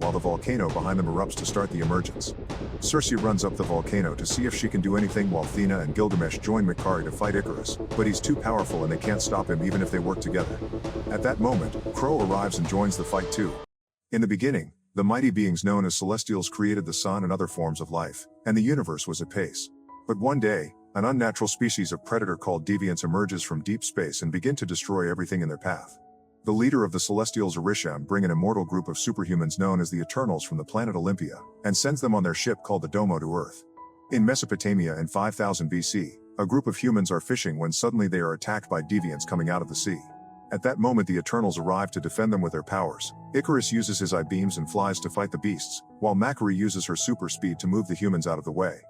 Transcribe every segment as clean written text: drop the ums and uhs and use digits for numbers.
while the volcano behind them erupts to start the emergence. Circe runs up the volcano to see if she can do anything while Athena and Gilgamesh join Makari to fight Icarus, but he's too powerful and they can't stop him even if they work together. At that moment, Crow arrives and joins the fight too. In the beginning, the mighty beings known as Celestials created the sun and other forms of life, and the universe was at peace. But one day, an unnatural species of predator called deviants emerges from deep space and begin to destroy everything in their path. The leader of the Celestials, Orisham, bring an immortal group of superhumans known as the Eternals from the planet Olympia, and sends them on their ship called the Domo to Earth. In Mesopotamia in 5000 BC, a group of humans are fishing when suddenly they are attacked by deviants coming out of the sea. At that moment the Eternals arrive to defend them with their powers. Icarus uses his eye beams and flies to fight the beasts, while Makari uses her super speed to move the humans out of the way.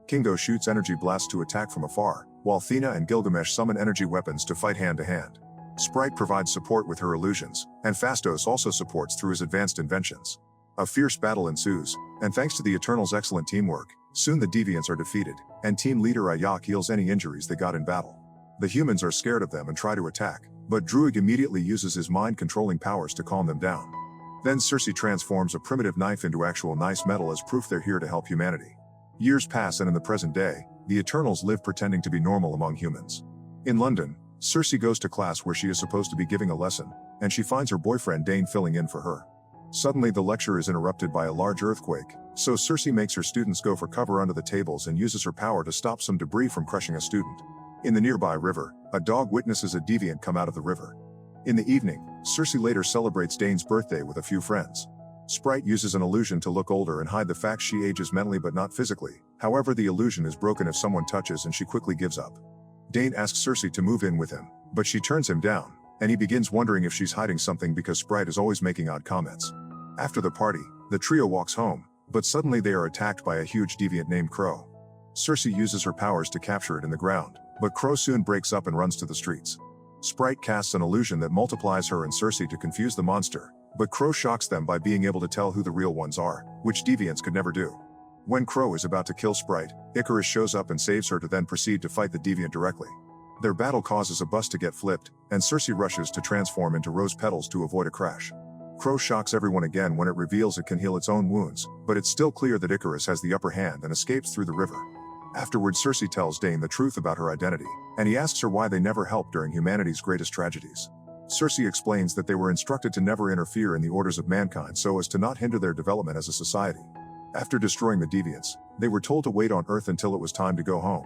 Kingo shoots energy blasts to attack from afar, while Athena and Gilgamesh summon energy weapons to fight hand to hand. Sprite provides support with her illusions, and Phastos also supports through his advanced inventions. A fierce battle ensues, and thanks to the Eternals' excellent teamwork, soon the deviants are defeated, and team leader Ayak heals any injuries they got in battle. The humans are scared of them and try to attack, but Druig immediately uses his mind-controlling powers to calm them down. Then Circe transforms a primitive knife into actual nice metal as proof they're here to help humanity. Years pass and in the present day, the Eternals live pretending to be normal among humans. In London, Circe goes to class where she is supposed to be giving a lesson, and she finds her boyfriend Dane filling in for her. Suddenly the lecture is interrupted by a large earthquake, so Circe makes her students go for cover under the tables and uses her power to stop some debris from crushing a student. In the nearby river, a dog witnesses a deviant come out of the river. In the evening, Circe later celebrates Dane's birthday with a few friends. Sprite uses an illusion to look older and hide the fact she ages mentally but not physically. However, the illusion is broken if someone touches and she quickly gives up. Dane asks Circe to move in with him, but she turns him down, and he begins wondering if she's hiding something because Sprite is always making odd comments. After the party, the trio walks home, but suddenly they are attacked by a huge deviant named Crow. Circe uses her powers to capture it in the ground, but Crow soon breaks up and runs to the streets. Sprite casts an illusion that multiplies her and Circe to confuse the monster, but Crow shocks them by being able to tell who the real ones are, which deviants could never do. When Crow is about to kill Sprite, Icarus shows up and saves her to then proceed to fight the deviant directly. Their battle causes a bus to get flipped, and Circe rushes to transform into rose petals to avoid a crash. Crow shocks everyone again when it reveals it can heal its own wounds, but it's still clear that Icarus has the upper hand and escapes through the river. Afterwards, Circe tells Dane the truth about her identity, and he asks her why they never helped during humanity's greatest tragedies. Circe explains that they were instructed to never interfere in the orders of mankind so as to not hinder their development as a society. After destroying the deviants, they were told to wait on Earth until it was time to go home.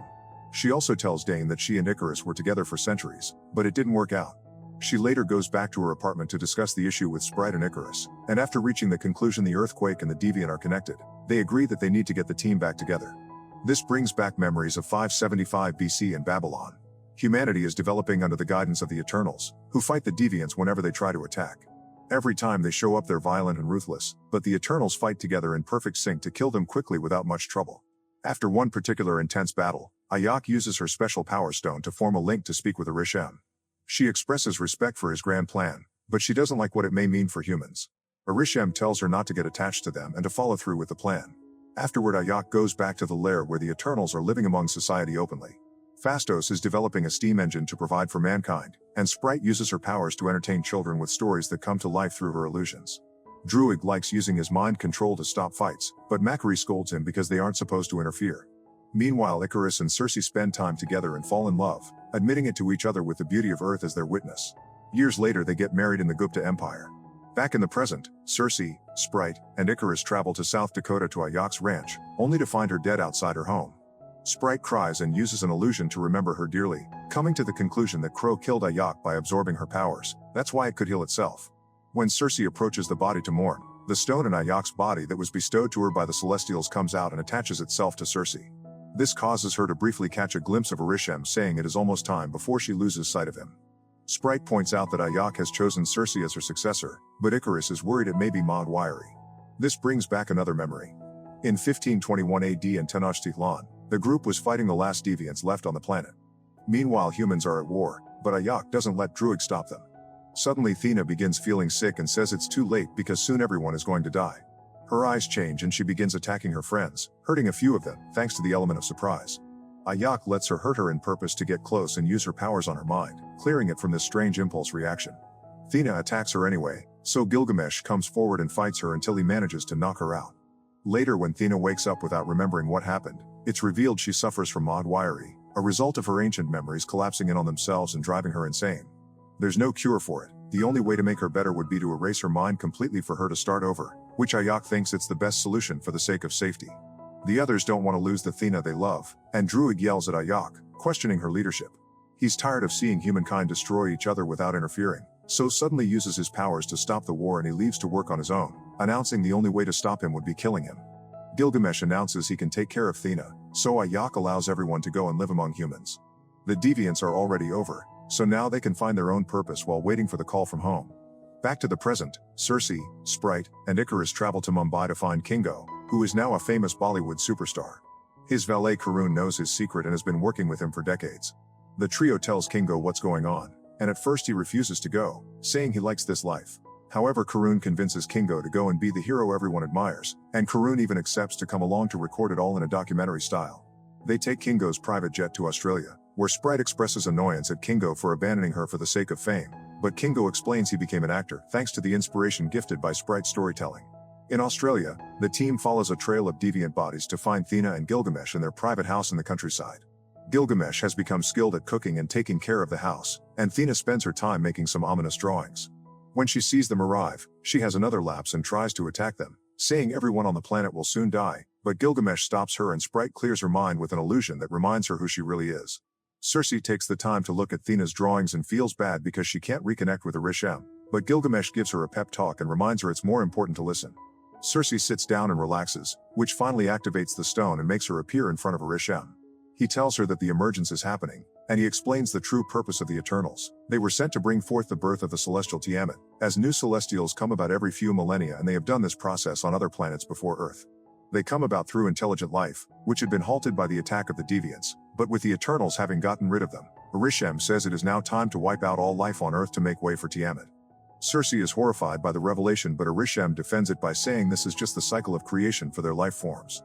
She also tells Dane that she and Icarus were together for centuries, but it didn't work out. She later goes back to her apartment to discuss the issue with Sprite and Icarus, and after reaching the conclusion the earthquake and the deviant are connected, they agree that they need to get the team back together. This brings back memories of 575 BC in Babylon. Humanity is developing under the guidance of the Eternals, who fight the deviants whenever they try to attack. Every time they show up they're violent and ruthless, but the Eternals fight together in perfect sync to kill them quickly without much trouble. After one particular intense battle, Ayak uses her special power stone to form a link to speak with Orisham. She expresses respect for his grand plan, but she doesn't like what it may mean for humans. Orisham tells her not to get attached to them and to follow through with the plan. Afterward, Ayak goes back to the lair where the Eternals are living among society openly. Phastos is developing a steam engine to provide for mankind, and Sprite uses her powers to entertain children with stories that come to life through her illusions. Druig likes using his mind control to stop fights, but Makari scolds him because they aren't supposed to interfere. Meanwhile, Icarus and Circe spend time together and fall in love, admitting it to each other with the beauty of Earth as their witness. Years later they get married in the Gupta Empire. Back in the present, Circe, Sprite, and Icarus travel to South Dakota to Ayak's ranch, only to find her dead outside her home. Sprite cries and uses an illusion to remember her dearly, coming to the conclusion that Crow killed Ayak by absorbing her powers. That's why it could heal itself. When Circe approaches the body to mourn, the stone in Ayak's body that was bestowed to her by the Celestials comes out and attaches itself to Circe. This causes her to briefly catch a glimpse of Orisham saying it is almost time before she loses sight of him. Sprite points out that Ayak has chosen Circe as her successor, but Icarus is worried it may be Maud-Wiry. This brings back another memory. In 1521 AD in Tenochtitlan, the group was fighting the last deviants left on the planet. Meanwhile, humans are at war, but Ayak doesn't let Druig stop them. Suddenly Athena begins feeling sick and says it's too late because soon everyone is going to die. Her eyes change and she begins attacking her friends, hurting a few of them, thanks to the element of surprise. Ayak lets her hurt her in purpose to get close and use her powers on her mind, clearing it from this strange impulse reaction. Athena attacks her anyway, So Gilgamesh comes forward and fights her until he manages to knock her out. Later, when Thena wakes up without remembering what happened, it's revealed she suffers from mod wiry, a result of her ancient memories collapsing in on themselves and driving her insane. There's no cure for it. The only way to make her better would be to erase her mind completely for her to start over, which Ayok thinks it's the best solution for the sake of safety. The others don't want to lose the Thena they love, and Druig yells at Ayok, questioning her leadership. He's tired of seeing humankind destroy each other without interfering, so suddenly uses his powers to stop the war and he leaves to work on his own, announcing the only way to stop him would be killing him. Gilgamesh announces he can take care of Thena, so Ayok allows everyone to go and live among humans. The deviants are already over, so now they can find their own purpose while waiting for the call from home. Back to the present, Cersei, Sprite, and Icarus travel to Mumbai to find Kingo, who is now a famous Bollywood superstar. His valet Karun knows his secret and has been working with him for decades. The trio tells Kingo what's going on, and at first he refuses to go, saying he likes this life. However, Karun convinces Kingo to go and be the hero everyone admires, and Karun even accepts to come along to record it all in a documentary style. They take Kingo's private jet to Australia, where Sprite expresses annoyance at Kingo for abandoning her for the sake of fame, but Kingo explains he became an actor thanks to the inspiration gifted by Sprite's storytelling. In Australia, the team follows a trail of deviant bodies to find Thena and Gilgamesh in their private house in the countryside. Gilgamesh has become skilled at cooking and taking care of the house, and Thena spends her time making some ominous drawings. When she sees them arrive, she has another lapse and tries to attack them, saying everyone on the planet will soon die, but Gilgamesh stops her and Sprite clears her mind with an illusion that reminds her who she really is. Cersei takes the time to look at Thena's drawings and feels bad because she can't reconnect with Arishem, but Gilgamesh gives her a pep talk and reminds her it's more important to listen. Cersei sits down and relaxes, which finally activates the stone and makes her appear in front of Arishem. He tells her that the emergence is happening, and he explains the true purpose of the Eternals. They were sent to bring forth the birth of the celestial Tiamat, as new celestials come about every few millennia, and they have done this process on other planets before Earth. They come about through intelligent life, which had been halted by the attack of the deviants, but with the Eternals having gotten rid of them, Arishem says it is now time to wipe out all life on Earth to make way for Tiamat. Cersei is horrified by the revelation, but Arishem defends it by saying this is just the cycle of creation for their life forms.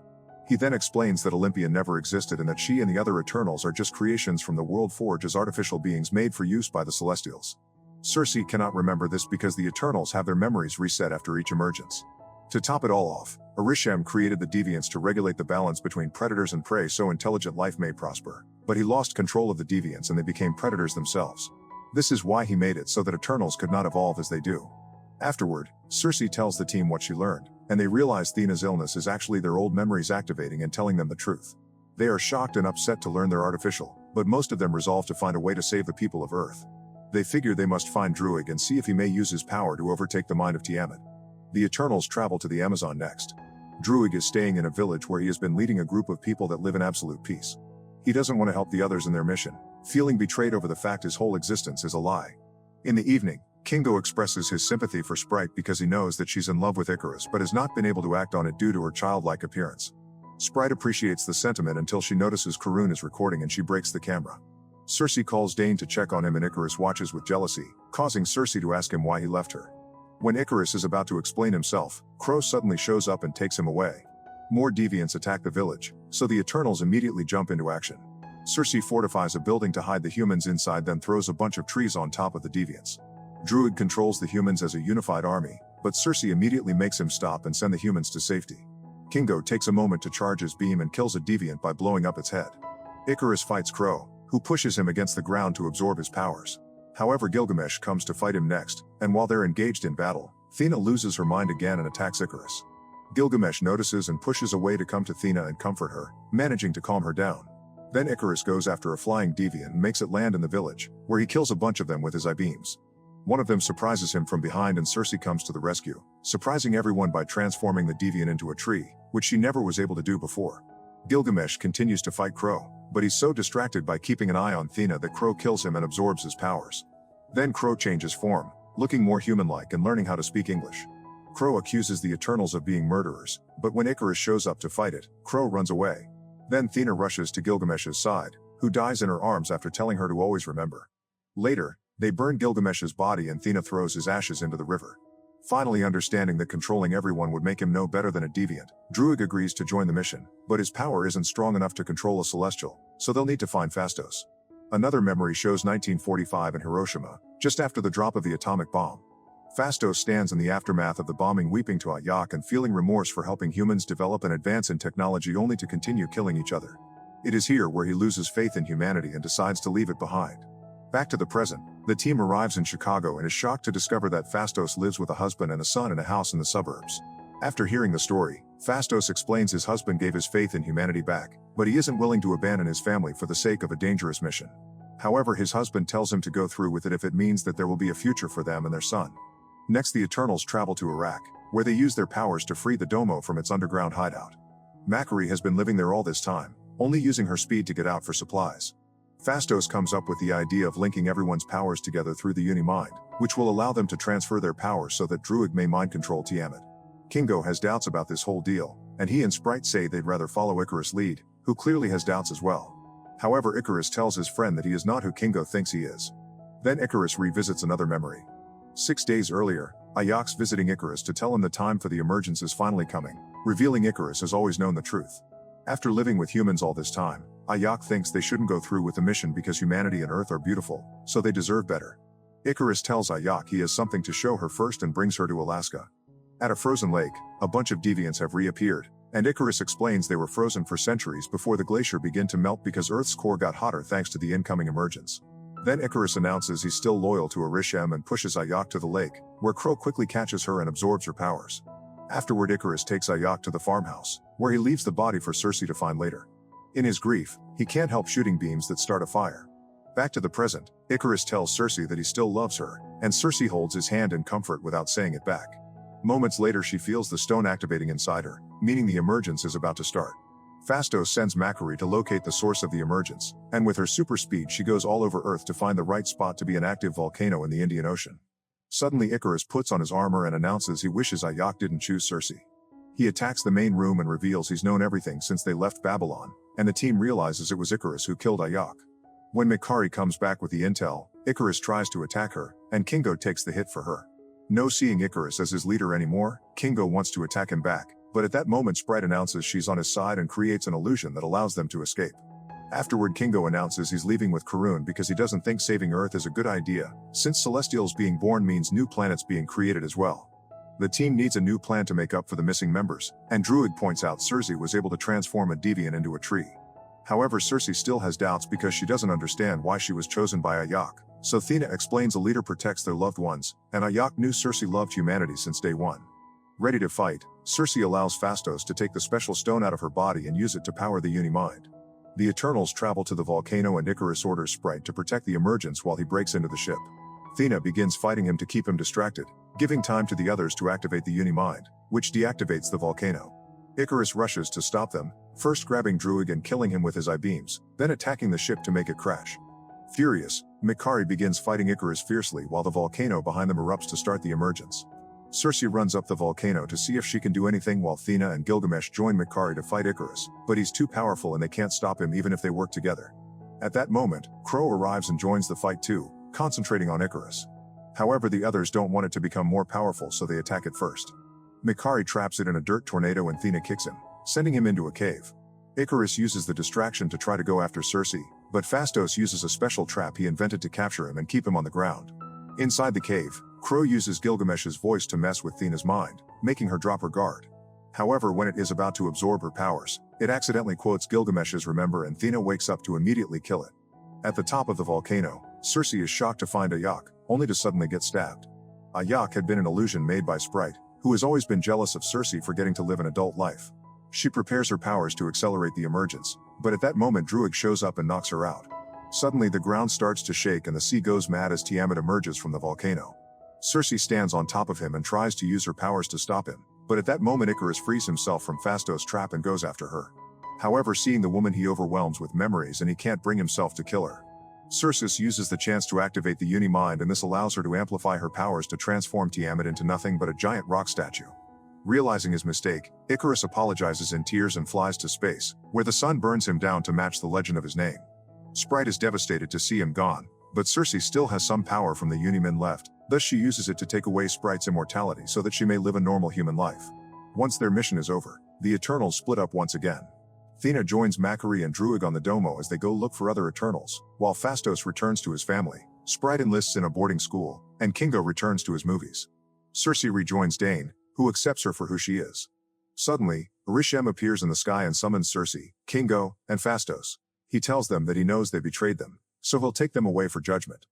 He then explains that Olympia never existed and that she and the other Eternals are just creations from the world forge as artificial beings made for use by the Celestials. Cersei cannot remember this because the Eternals have their memories reset after each emergence. To top it all off, Arishem created the deviants to regulate the balance between predators and prey so intelligent life may prosper, but he lost control of the deviants and they became predators themselves. This is why he made it so that Eternals could not evolve as they do. Afterward, Cersei tells the team what she learned, and they realize Thena's illness is actually their old memories activating and telling them the truth. They are shocked and upset to learn they're artificial, but most of them resolve to find a way to save the people of Earth. They figure they must find Druig and see if he may use his power to overtake the mind of Tiamat. The Eternals travel to the Amazon next. Druig is staying in a village where he has been leading a group of people that live in absolute peace. He doesn't want to help the others in their mission, feeling betrayed over the fact his whole existence is a lie. In the evening, Kingo expresses his sympathy for Sprite because he knows that she's in love with Icarus but has not been able to act on it due to her childlike appearance. Sprite appreciates the sentiment until she notices Karun is recording and she breaks the camera. Cersei calls Dane to check on him and Icarus watches with jealousy, causing Cersei to ask him why he left her. When Icarus is about to explain himself, Crow suddenly shows up and takes him away. More deviants attack the village, so the Eternals immediately jump into action. Cersei fortifies a building to hide the humans inside, then throws a bunch of trees on top of the deviants. Druig controls the humans as a unified army, but Cersei immediately makes him stop and send the humans to safety. Kingo takes a moment to charge his beam and kills a deviant by blowing up its head. Icarus fights Crow, who pushes him against the ground to absorb his powers. However, Gilgamesh comes to fight him next, and while they're engaged in battle, Thena loses her mind again and attacks Icarus. Gilgamesh notices and pushes away to come to Thena and comfort her, managing to calm her down. Then Icarus goes after a flying deviant and makes it land in the village, where he kills a bunch of them with his I-beams. One of them surprises him from behind and Cersei comes to the rescue, surprising everyone by transforming the deviant into a tree, which she never was able to do before. Gilgamesh continues to fight Crow, but he's so distracted by keeping an eye on Thena that Crow kills him and absorbs his powers. Then Crow changes form, looking more human-like and learning how to speak English. Crow accuses the Eternals of being murderers, but when Icarus shows up to fight it, Crow runs away. Then Thena rushes to Gilgamesh's side, who dies in her arms after telling her to always remember. Later, they burn Gilgamesh's body and Thena throws his ashes into the river. Finally understanding that controlling everyone would make him no better than a deviant, Druig agrees to join the mission, but his power isn't strong enough to control a celestial, so they'll need to find Phastos. Another memory shows 1945 in Hiroshima, just after the drop of the atomic bomb. Fastos stands in the aftermath of the bombing weeping to Ayak and feeling remorse for helping humans develop and advance in technology only to continue killing each other. It is here where he loses faith in humanity and decides to leave it behind. Back to the present, the team arrives in Chicago and is shocked to discover that Fastos lives with a husband and a son in a house in the suburbs. After hearing the story, Fastos explains his husband gave his faith in humanity back, but he isn't willing to abandon his family for the sake of a dangerous mission. However, his husband tells him to go through with it if it means that there will be a future for them and their son. Next, the Eternals travel to Iraq, where they use their powers to free the Domo from its underground hideout. Makari has been living there all this time, only using her speed to get out for supplies. Fastos comes up with the idea of linking everyone's powers together through the Unimind, which will allow them to transfer their powers so that Druig may mind control Tiamat. Kingo has doubts about this whole deal, and he and Sprite say they'd rather follow Icarus' lead, who clearly has doubts as well. However, Icarus tells his friend that he is not who Kingo thinks he is. Then Icarus revisits another memory. 6 days earlier, Ayak's visiting Icarus to tell him the time for the emergence is finally coming, revealing Icarus has always known the truth. After living with humans all this time, Ayak thinks they shouldn't go through with the mission because humanity and Earth are beautiful, so they deserve better. Icarus tells Ayak he has something to show her first and brings her to Alaska. At a frozen lake, a bunch of deviants have reappeared, and Icarus explains they were frozen for centuries before the glacier began to melt because Earth's core got hotter thanks to the incoming emergence. Then Icarus announces he's still loyal to Arishem and pushes Ayak to the lake, where Crow quickly catches her and absorbs her powers. Afterward, Icarus takes Ayak to the farmhouse, where he leaves the body for Cersei to find later. In his grief, he can't help shooting beams that start a fire. Back to the present, Icarus tells Cersei that he still loves her, and Cersei holds his hand in comfort without saying it back. Moments later, she feels the stone activating inside her, meaning the emergence is about to start. Fastos sends Makari to locate the source of the emergence, and with her super speed she goes all over Earth to find the right spot to be an active volcano in the Indian Ocean. Suddenly Icarus puts on his armor and announces he wishes Ayak didn't choose Cersei. He attacks the main room and reveals he's known everything since they left Babylon, and the team realizes it was Icarus who killed Ayak. When Makari comes back with the intel, Icarus tries to attack her, and Kingo takes the hit for her. No seeing Icarus as his leader anymore, Kingo wants to attack him back, but at that moment Sprite announces she's on his side and creates an illusion that allows them to escape. Afterward, Kingo announces he's leaving with Karun because he doesn't think saving Earth is a good idea, since Celestials being born means new planets being created as well. The team needs a new plan to make up for the missing members, and Druig points out Cersei was able to transform a deviant into a tree. However, Cersei still has doubts because she doesn't understand why she was chosen by Ayak, so Thena explains a leader protects their loved ones, and Ayak knew Cersei loved humanity since day one. Ready to fight, Cersei allows Fastos to take the special stone out of her body and use it to power the Unimind. The Eternals travel to the volcano and Icarus orders Sprite to protect the emergence while he breaks into the ship. Thena begins fighting him to keep him distracted, giving time to the others to activate the Unimind, which deactivates the volcano. Icarus rushes to stop them, first grabbing Druig and killing him with his I-beams, then attacking the ship to make it crash. Furious, Makari begins fighting Icarus fiercely while the volcano behind them erupts to start the emergence. Cersei runs up the volcano to see if she can do anything while Thena and Gilgamesh join Makari to fight Icarus, but he's too powerful and they can't stop him even if they work together. At that moment, Crow arrives and joins the fight too, concentrating on Icarus. However, the others don't want it to become more powerful, so they attack it first. Makari traps it in a dirt tornado and Thena kicks him, sending him into a cave. Icarus uses the distraction to try to go after Cersei, but Fastos uses a special trap he invented to capture him and keep him on the ground. Inside the cave, Crow uses Gilgamesh's voice to mess with Thena's mind, making her drop her guard. However, when it is about to absorb her powers, it accidentally quotes Gilgamesh's remember and Thena wakes up to immediately kill it. At the top of the volcano, Cersei is shocked to find Ayak, only to suddenly get stabbed. Ayak had been an illusion made by Sprite, who has always been jealous of Cersei for getting to live an adult life. She prepares her powers to accelerate the emergence, but at that moment Druig shows up and knocks her out. Suddenly the ground starts to shake and the sea goes mad as Tiamat emerges from the volcano. Cersei stands on top of him and tries to use her powers to stop him, but at that moment Icarus frees himself from Fastos' trap and goes after her. However, seeing the woman he overwhelms with memories and he can't bring himself to kill her. Cersei uses the chance to activate the Unimind, and this allows her to amplify her powers to transform Tiamat into nothing but a giant rock statue. Realizing his mistake, Icarus apologizes in tears and flies to space, where the sun burns him down to match the legend of his name. Sprite is devastated to see him gone, but Cersei still has some power from the Unimind left, thus she uses it to take away Sprite's immortality so that she may live a normal human life. Once their mission is over, the Eternals split up once again. Thena joins Makari and Druig on the Domo as they go look for other Eternals, while Fastos returns to his family, Sprite enlists in a boarding school, and Kingo returns to his movies. Cersei rejoins Dane, who accepts her for who she is. Suddenly, Arishem appears in the sky and summons Cersei, Kingo, and Phastos. He tells them that he knows they betrayed them, so he'll take them away for judgment.